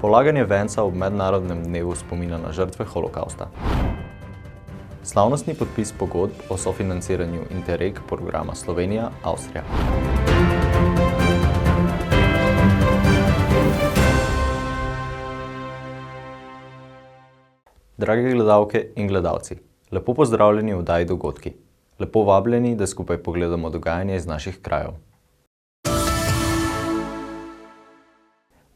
polaganje venca ob mednarodnem dnevu spomina na žrtve holokausta. Slavnostni podpis pogodb o sofinanciranju Interreg programa Slovenija-Avstrija. Drage gledalke in gledalci, lepo pozdravljeni v oddaji Dogodki. Lepo vabljeni, da skupaj pogledamo dogajanje iz naših krajev.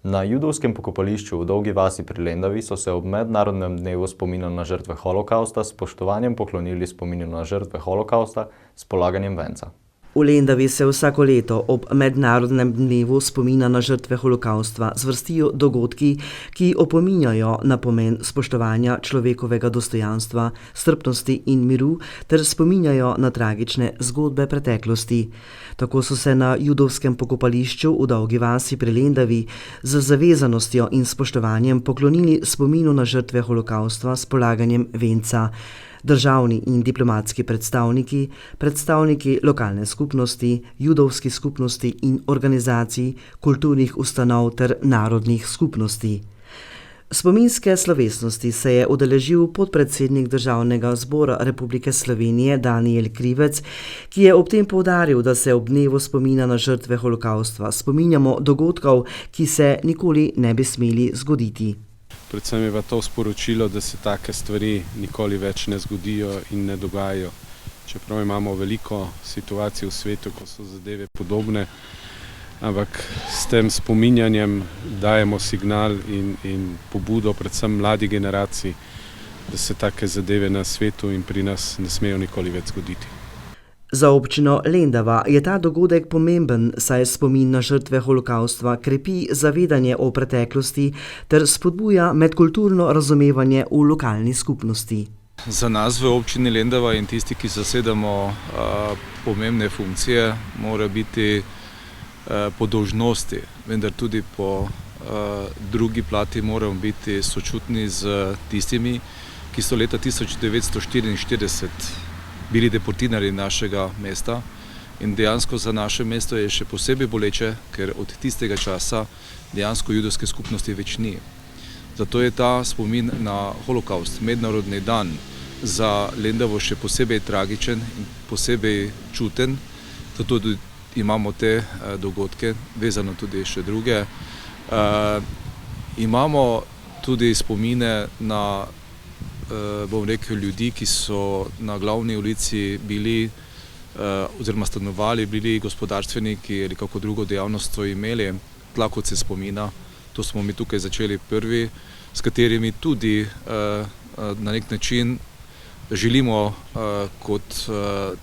Na judovskem pokopališču v Dolgi vasi pri Lendavi so se ob mednarodnem dnevu spomina na žrtve holokausta s spoštovanjem poklonili spominu na žrtve holokausta s polaganjem venca. V Lendavi se vsako leto ob mednarodnem dnevu spomina na žrtve holokausta zvrstijo dogodki, ki opominjajo na pomen spoštovanja človekovega dostojanstva, strpnosti in miru ter spominjajo na tragične zgodbe preteklosti. Tako so se na judovskem pokopališču v Dolgi vasi pri Lendavi z zavezanostjo in spoštovanjem poklonili spominu na žrtve holokausta s polaganjem venca. Državni in diplomatski predstavniki, predstavniki lokalne skupnosti, judovski skupnosti in organizacij, kulturnih ustanov ter narodnih skupnosti. Spominske slovesnosti se je udeležil podpredsednik Državnega zbora Republike Slovenije Danijel Krivec, ki je ob tem poudaril, da se ob dnevu spomina na žrtve holokausta spominjamo dogodkov, ki se nikoli ne bi smeli zgoditi. Predvsem je pa to sporočilo, da se take stvari nikoli več ne zgodijo in ne dogajajo. Čeprav imamo veliko situacij v svetu, ko so zadeve podobne, ampak s tem spominjanjem dajemo signal in pobudo predvsem mladi generaciji, da se take zadeve na svetu in pri nas ne smejo nikoli več zgoditi. Za občino Lendava je ta dogodek pomemben, saj spomin na žrtve holokausta krepi zavedanje o preteklosti ter spodbuja medkulturno razumevanje v lokalni skupnosti. Za nas v občini Lendava in tisti, ki zasedamo pomembne funkcije, mora biti po dolžnosti, vendar tudi po drugi plati moramo biti sočutni z tistimi, ki so leta 1944 bili deportirani našega mesta in dejansko za naše mesto je še posebej boleče, ker od tistega časa dejansko judovske skupnosti več ni. Zato je ta spomin na holokaust, mednarodni dan, za Lendavo še posebej tragičen in posebej čuten, zato tudi imamo te dogodke, vezano tudi še druge. Imamo tudi spomine na ljudi, ki so na glavni ulici bili oziroma stanovali, bili gospodarstveniki ali kako drugo dejavnost so imeli, tlakovce spomina. To smo mi tukaj začeli prvi, s katerimi tudi na nek način želimo kot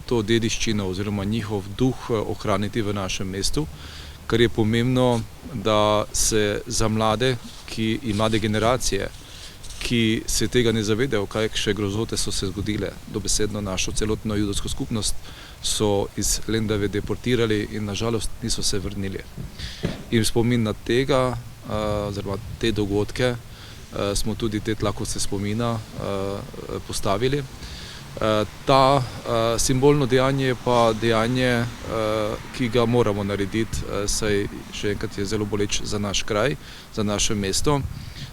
to dediščino oziroma njihov duh ohraniti v našem mestu, kar je pomembno, da se za mlade in mlade generacije, ki se tega ne zavedajo, kakšne grozote so se zgodile. Dobesedno našo celotno judovsko skupnost so iz Lendave deportirali in nažalost niso se vrnili. In spomin na tega, oziroma te dogodke, smo tudi te tlakovce spomina postavili. Ta simbolno dejanje je pa dejanje, ki ga moramo narediti, saj še enkrat je zelo boleč za naš kraj, za naše mesto.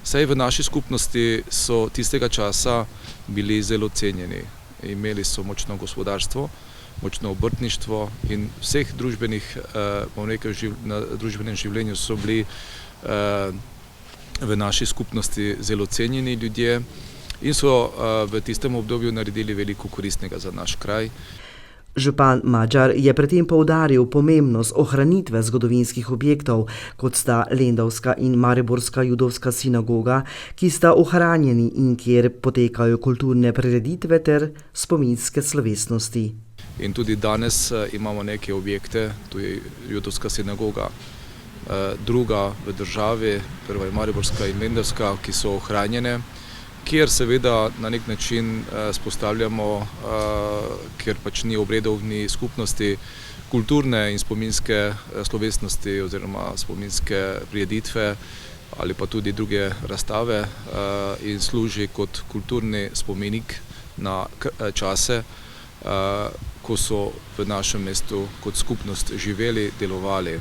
Saj v naši skupnosti so tistega časa bili zelo cenjeni. Imeli so močno gospodarstvo, močno obrtništvo in vseh na družbenem življenju so bili v naši skupnosti zelo cenjeni ljudje in so v tistem obdobju naredili veliko koristnega za naš kraj. Župan Madžar je pri tem poudaril pomembnost ohranitve zgodovinskih objektov, kot sta lendavska in mariborska judovska sinagoga, ki sta ohranjeni in kjer potekajo kulturne prireditve ter spominske slovesnosti. In tudi danes imamo neke objekte, tu je judovska sinagoga, druga v državi, prva je mariborska in lendavska, ki so ohranjene, kjer seveda na nek način spostavljamo, ker pač ni obredov ni skupnosti, kulturne in spominske slovesnosti oziroma spominske prireditve ali pa tudi druge razstave in služi kot kulturni spomenik na čase, ko so v našem mestu kot skupnost živeli, delovali.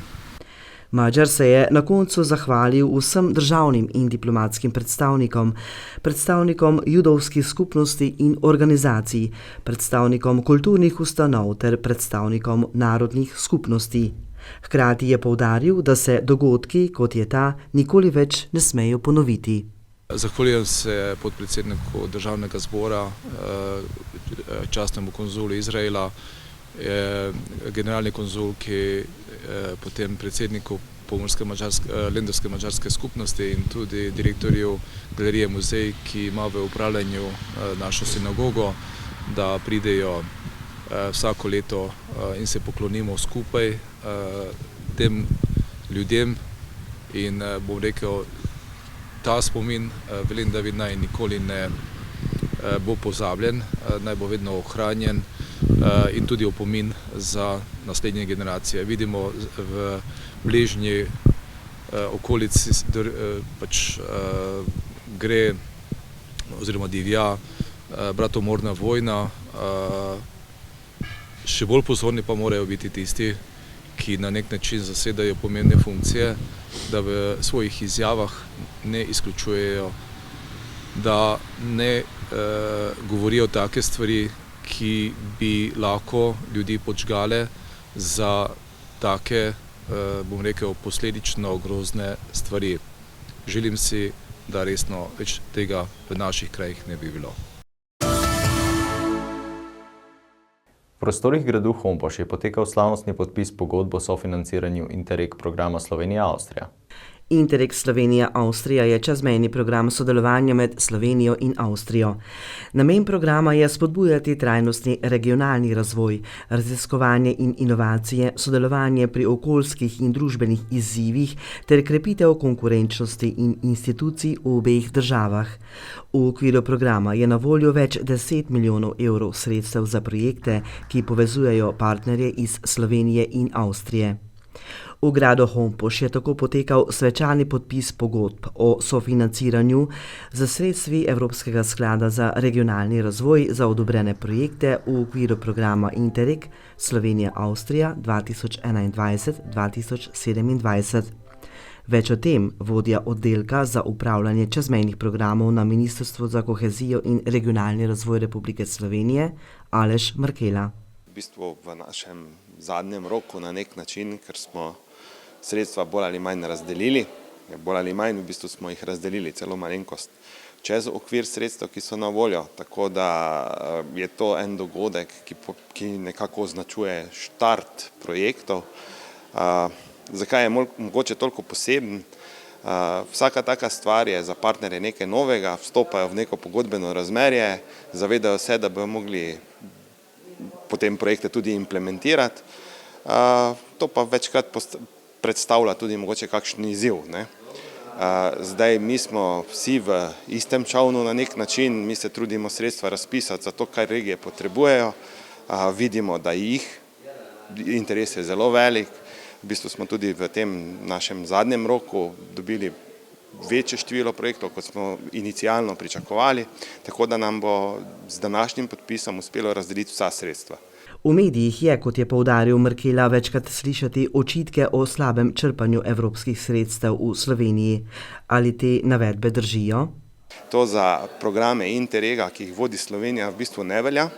Madžar se je na koncu zahvalil vsem državnim in diplomatskim predstavnikom, predstavnikom judovskih skupnosti in organizacij, predstavnikom kulturnih ustanov ter predstavnikom narodnih skupnosti. Hkrati je poudaril, da se dogodki, kot je ta, nikoli več ne smejo ponoviti. Zahvaljujem se podpredsedniku državnega zbora, častnemu konzulu Izraela, generalni konzulki, potem predsedniku Lendavske madžarske skupnosti in tudi direktorju galerije Muzej, ki ima v upravljanju našo sinagogo, da pridejo vsako leto in se poklonimo skupaj tem ljudem in bom rekel, ta spomin v Lendavi naj nikoli ne bo pozabljen, naj bo vedno ohranjen in tudi opomin za naslednje generacije. Vidimo v bližnji okolici gre oziroma divja bratomorna vojna. Še bolj pozorni pa morajo biti tisti, ki na nek način zasedajo pomembne funkcije, da v svojih izjavah ne izključujejo, da ne govorijo take stvari, ki bi lahko ljudi podžgale za take, bom rekel, posledično grozne stvari. Želim si, da resno več tega v naših krajih ne bi bilo. V prostorih gradu Hompoš je potekal slavnostni podpis pogodbe o sofinanciranju Interreg programa Slovenija-Avstrija. Interreg Slovenija-Avstrija je čezmejni program sodelovanja med Slovenijo in Avstrijo. Namen programa je spodbujati trajnostni regionalni razvoj, raziskovanje in inovacije, sodelovanje pri okoljskih in družbenih izzivih ter krepitev konkurenčnosti in institucij v obeh državah. V okviru programa je na voljo več 10 milijonov evrov sredstev za projekte, ki povezujejo partnerje iz Slovenije in Avstrije. V gradu Hompoš je tako potekal svečani podpis pogodb o sofinanciranju za sredstvi Evropskega sklada za regionalni razvoj za odobrene projekte v okviru programa Interreg Slovenija-Avstrija 2021-2027. Več o tem vodja oddelka za upravljanje čezmejnih programov na Ministrstvu za kohezijo in regionalni razvoj Republike Slovenije Aleš Mrkela. V bistvu v našem zadnjem roku na nek način, ker smo sredstva bolj ali manj razdelili, bolj ali manj v bistvu smo jih razdelili celo malenkost čez okvir sredstev, ki so na voljo, tako da je to en dogodek, ki nekako označuje štart projektov. Zakaj je mogoče toliko poseben? Vsaka taka stvar je za partnerje nekaj novega, vstopajo v neko pogodbeno razmerje, zavedajo se, da bodo mogli potem projekte tudi implementirati. To pa večkrat predstavlja tudi mogoče kakšen izziv. Zdaj mi smo vsi v istem čavnu na nek način, mi se trudimo sredstva razpisati za to, kar regije potrebujejo. Vidimo, da interes je zelo velik. V bistvu smo tudi v tem našem zadnjem roku dobili večje število projektov, kot smo inicialno pričakovali, tako da nam bo z današnjim podpisom uspelo razdeliti vsa sredstva. V medijih je, kot je poudaril Mrkela, večkrat slišati očitke o slabem črpanju evropskih sredstev v Sloveniji. Ali te navedbe držijo? To za programe Interrega, ki jih vodi Slovenija, v bistvu ne velja,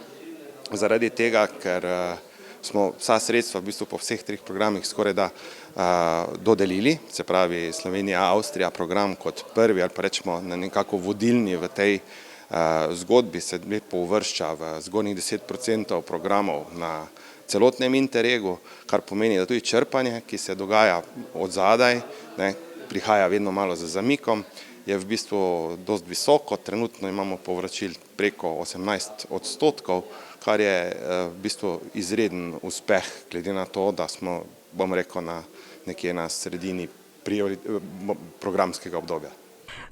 zaradi tega, ker smo vsa sredstva v bistvu po vseh treh programih skorajda dodelili, se pravi Slovenija-Avstrija program kot prvi ali pa rečemo nekako vodilni v tej zgodbi se lepo uvršča v zgornjih 10% programov na celotnem Interregu, kar pomeni, da tudi črpanje, ki se dogaja od zadaj, prihaja vedno malo z zamikom, je v bistvu dosti visoko, trenutno imamo povračil preko 18%, kar je v bistvu izreden uspeh, glede na to, da smo, bom rekel, nekje na sredini programskega obdobja.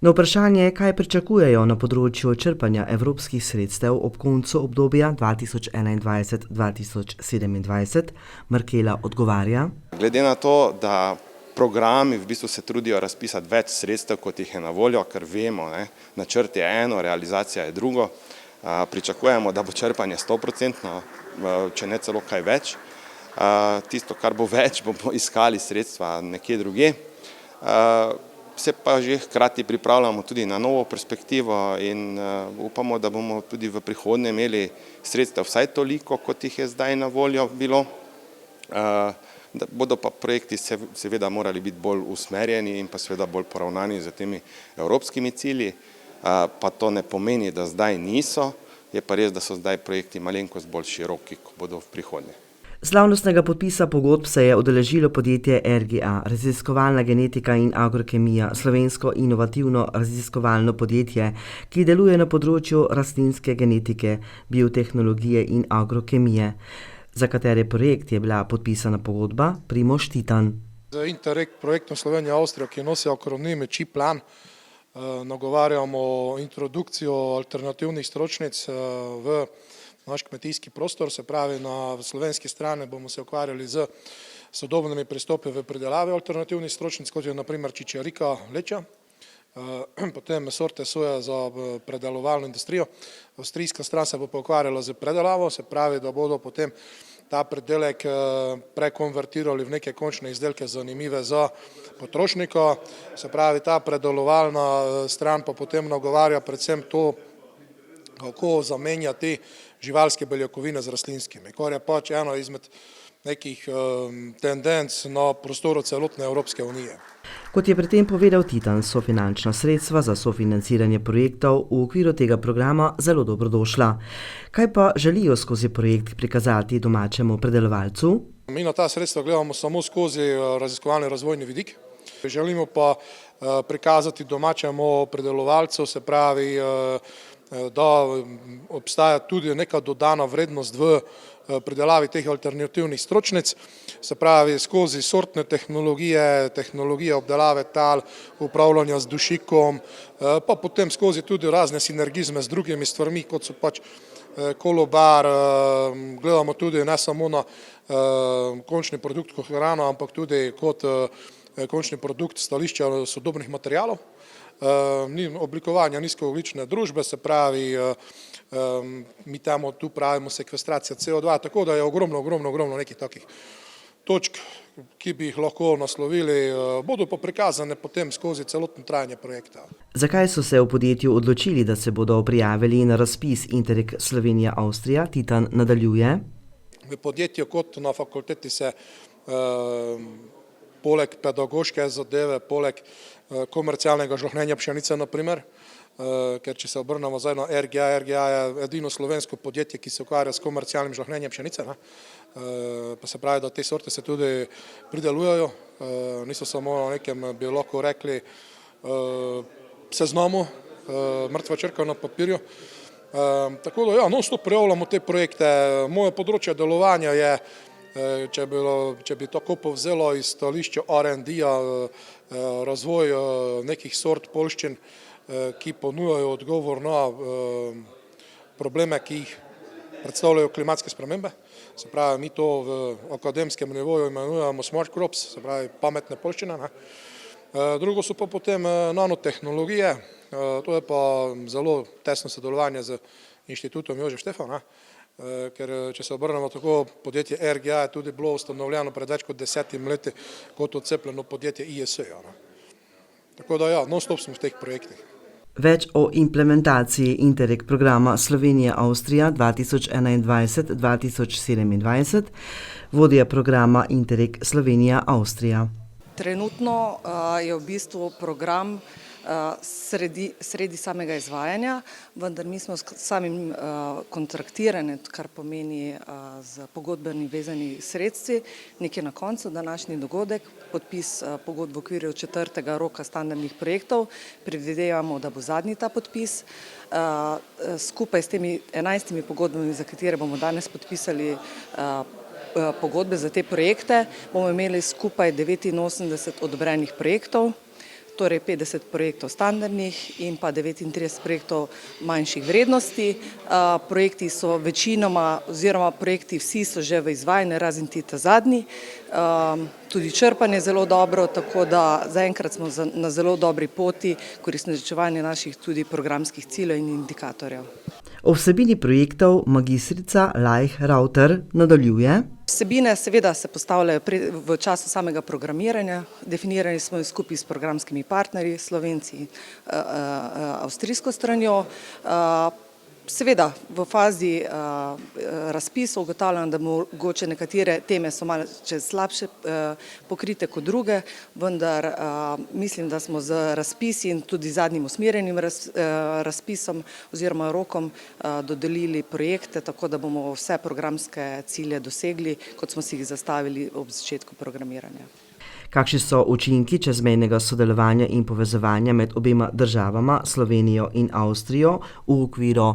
Na vprašanje, kaj pričakujejo na področju črpanja evropskih sredstev ob koncu obdobja 2021-2027, Mrkela odgovarja. Glede na to, da programi v bistvu se trudijo razpisati več sredstev, kot jih je na voljo, ker vemo, načrt je eno, realizacija je drugo. Pričakujemo, da bo črpanje 100%, če ne celo kaj več. Tisto, kar bo več, bomo iskali sredstva nekje druge. Se pa že hkrati pripravljamo tudi na novo perspektivo in upamo, da bomo tudi v prihodnje imeli sredstva vsaj toliko, kot jih je zdaj na voljo bilo. Da bodo pa projekti seveda morali biti bolj usmerjeni in pa seveda bolj poravnani z temi evropskimi cilji, pa to ne pomeni, da zdaj niso, je pa res, da so zdaj projekti malenkost bolj široki, ko bodo v prihodnje. Slavnostnega podpisa pogodb se je udeležilo podjetje RGA, Raziskovalna genetika in agrokemija, slovensko inovativno raziskovalno podjetje, ki deluje na področju rastlinske genetike, biotehnologije in agrokemije, za katere projekt je bila podpisana pogodba Primož Titan. Z Interreg projektom Slovenija-Avstrija, ki nosi akronim ČIPLAN, nagovarjamo introdukcijo alternativnih stročnic v naš kmetijski prostor, se pravi na slovenski strani bomo se ukvarjali z sodobnimi pristopi v pridelavi alternativnih stročnic, kot je na primer čičarika leča, potem sorte soja za predelovalno industrijo. Avstrijska stran se bo pa ukvarjala z predelavo, se pravi, da bodo potem ta predelek prekonvertirali v neke končne izdelke zanimive za potrošnika, se pravi, ta predelovalna stran pa potem nagovarja predvsem to, kako zamenjati živalske beljakovine z rastlinskimi, kar je pač eno izmed nekih tendenc na prostoru celotne Evropske unije. Kot je pri tem povedal Titan, so finančna sredstva za sofinanciranje projektov v okviru tega programa zelo dobrodošla. Kaj pa želijo skozi projekt prikazati domačemu predelovalcu? Mi na ta sredstva gledamo samo skozi raziskovalni razvojni vidik. Želimo pa prikazati domačemu predelovalcu, se pravi, da obstaja tudi neka dodana vrednost v pridelavi teh alternativnih stročnic, se pravi skozi sortne tehnologije, tehnologije obdelave tal, upravljanja z dušikom, pa potem skozi tudi razne sinergizme z drugimi stvarmi, kot so pač kolobar, gledamo tudi ne samo na končni produkt kot hrano, ampak tudi kot končni produkt stališča sodobnih materialov. Oblikovanja nizkoogljične družbe, se pravi, mi temu tu pravimo sekvestracija CO2, tako da je ogromno nekih takih točk, ki bi jih lahko naslovili, bodo pa prikazane potem skozi celotno trajanje projekta. Zakaj so se v podjetju odločili, da se bodo prijavili na razpis Interreg Slovenija-Avstrija? Titan nadaljuje. V podjetju kot na fakulteti se poleg pedagoške zadeve, poleg komercialnega žlahtnjenja pšenice, na primer, ker če se obrnemo zdaj na RGA, RGA je edino slovensko podjetje, ki se ukvarja s komercialnim žlahtnjenjem pšenice, pa se pravi, da te sorte se tudi pridelujejo, niso samo na nekem, bi lahko rekli, seznamu, mrtva črka na papirju. Tako da, ja, non-stop prijavljamo te projekte. Moje področje delovanja je, če bi tako povzelo iz stališča R&D-ja, razvoj nekih sort poljščin, ki ponujajo odgovor na probleme, ki jih predstavljajo klimatske spremembe. Se pravi, mi to v akademskem nivoju imenujemo smart crops, se pravi pametne poljščine. Drugo so pa potem nanotehnologije, to je pa zelo tesno sodelovanje z inštitutom Jožef Stefan, ker če se obrnemo tako, podjetje RGA je tudi bilo ustanovljeno pred več kot 10 leti kot odcepljeno podjetje ISE. Tako da ja, non-stop smo v teh projektih. Več o implementaciji Interreg programa Slovenija-Avstrija 2021-2027, vodja programa Interreg Slovenija-Avstrija. Trenutno je v bistvu program sredi samega izvajanja, vendar mi smo s samim kontraktirane, kar pomeni z pogodbeni vezani sredstvi, nekje na koncu današnji dogodek, podpis pogodb v okviru 4. roka standardnih projektov, predvidevamo, da bo zadnji ta podpis. Skupaj s temi 11 pogodbami, za katere bomo danes podpisali pogodbe za te projekte, bomo imeli skupaj 89 odobrenih projektov, torej 50 projektov standardnih in pa 39 projektov manjših vrednosti. Projekti so večinoma, oziroma projekti vsi so že v izvajanju, razen ta zadnji. Tudi črpanje je zelo dobro, tako da zaenkrat smo na zelo dobri poti k uresničevanju naših tudi programskih ciljev in indikatorjev. O vsebini projektov magistrica Lajh Ravter nadaljuje. Vsebine seveda se postavljajo v času samega programiranja. Definirani smo jih skupaj s programskimi partnerji, Slovenci, avstrijsko stranjo. Seveda v fazi razpisov ugotavljam, da mogoče nekatere teme so malo slabše pokrite kot druge, vendar mislim, da smo z razpisi in tudi zadnjim usmerjenim razpisom oziroma rokom dodelili projekte, tako da bomo vse programske cilje dosegli, kot smo si jih zastavili ob začetku programiranja. Kakšni so učinki čezmejnega sodelovanja in povezovanja med obema državama, Slovenijo in Avstrijo, v okviru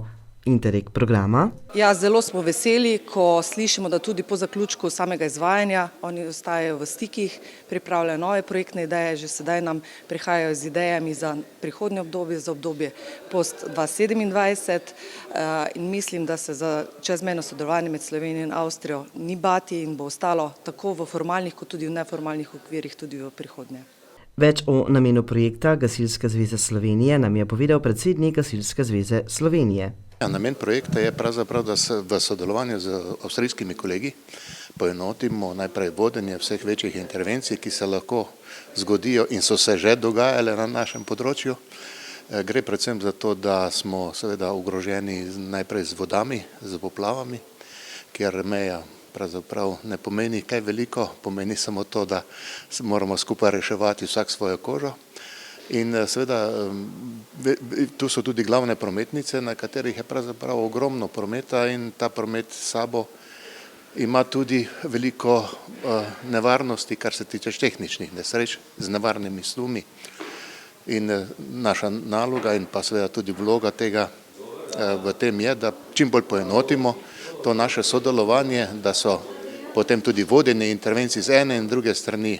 Interreg programa? Ja, zelo smo veseli, ko slišimo, da tudi po zaključku samega izvajanja oni ostajajo v stikih, pripravljajo nove projektne ideje, že sedaj nam prihajajo z idejami za prihodnje obdobje, za obdobje post 2027 in mislim, da se za čezmejno sodelovanje med Slovenijo in Avstrijo ni bati in bo ostalo tako v formalnih kot tudi v neformalnih okvirih tudi v prihodnje. Več o namenu projekta Gasilske zveze Slovenije nam je povedal predsednik Gasilske zveze Slovenije. Namen projekta je pravzaprav, da se v sodelovanju z avstrijskimi kolegi poenotimo najprej vodenje vseh večjih intervencij, ki se lahko zgodijo in so se že dogajale na našem področju. Gre predvsem za to, da smo seveda ogroženi najprej z vodami, z poplavami, kjer meja pravzaprav ne pomeni kaj veliko, pomeni samo to, da moramo skupaj reševati vsak svojo kožo. In seveda tu so tudi glavne prometnice, na katerih je pravzaprav ogromno prometa in ta promet s sabo ima tudi veliko nevarnosti, kar se tiče tehničnih nesreč z nevarnimi snumi. In naša naloga in pa seveda tudi vloga tega v tem je, da čim bolj poenotimo to naše sodelovanje, da so potem tudi vodenje intervencij z ene in druge strani,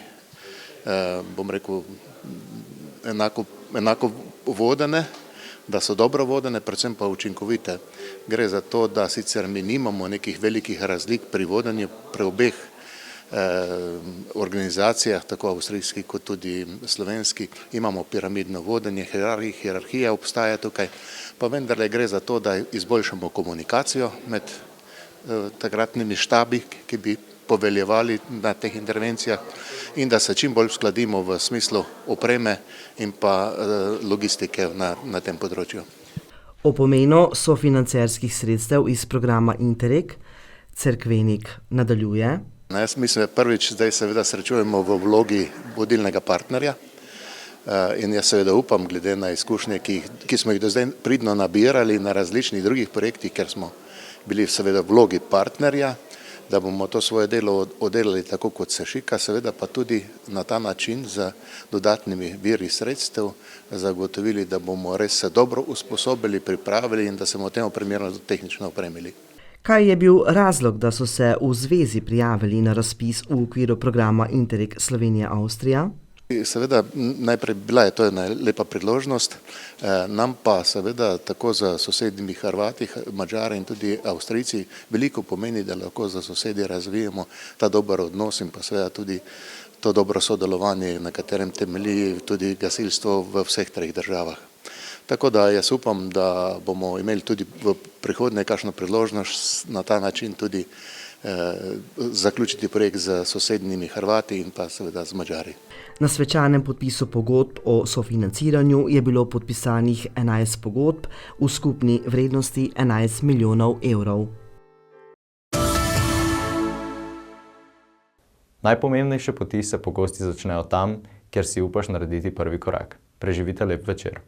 bom rekel, enako vodene, da so dobro vodene, predvsem pa učinkovite. Gre za to, da sicer mi nimamo nekih velikih razlik pri vodenju pri obeh organizacijah, tako avstrijski kot tudi slovenski, imamo piramidno vodenje, hierarhija obstaja tukaj, pa vendarle gre za to, da izboljšamo komunikacijo med takratnimi štabi, ki bi poveljevali na teh intervencijah in da se čim bolj uskladimo v smislu opreme in pa logistike na tem področju. O pomenu sofinancerskih sredstev iz programa Interreg Cerkvenik nadaljuje. Jaz mislim, da prvič zdaj seveda srečujemo v vlogi vodilnega partnerja in jaz seveda upam, glede na izkušnje, ki smo jih do zdaj pridno nabirali na različnih drugih projektih, ker smo bili seveda v vlogi partnerja, da bomo to svoje delo oddelali tako, kot se šika, seveda pa tudi na ta način z dodatnimi viri sredstev zagotovili, da bomo res se dobro usposobili, pripravili in da se bomo temu primerno tehnično opremili. Kaj je bil razlog, da so se v zvezi prijavili na razpis v okviru programa Interreg Slovenija-Avstrija? Seveda, najprej bila je to ena lepa priložnost, nam pa seveda tako za sosednjimi Hrvati, Madžari in tudi Avstrijci veliko pomeni, da lahko za sosedi razvijemo ta dober odnos in pa seveda tudi to dobro sodelovanje, na katerem temelji tudi gasilstvo v vseh treh državah. Tako da jaz upam, da bomo imeli tudi v prihodnje kakšno priložnost na ta način tudi zaključiti projekt z sosednjimi Hrvati in pa seveda z Madžari. Na svečanem podpisu pogodb o sofinanciranju je bilo podpisanih 11 pogodb v skupni vrednosti 11 milijonov evrov. Najpomembnejše poti se pogosto začnejo tam, kjer si upaš narediti prvi korak. Preživite lep večer.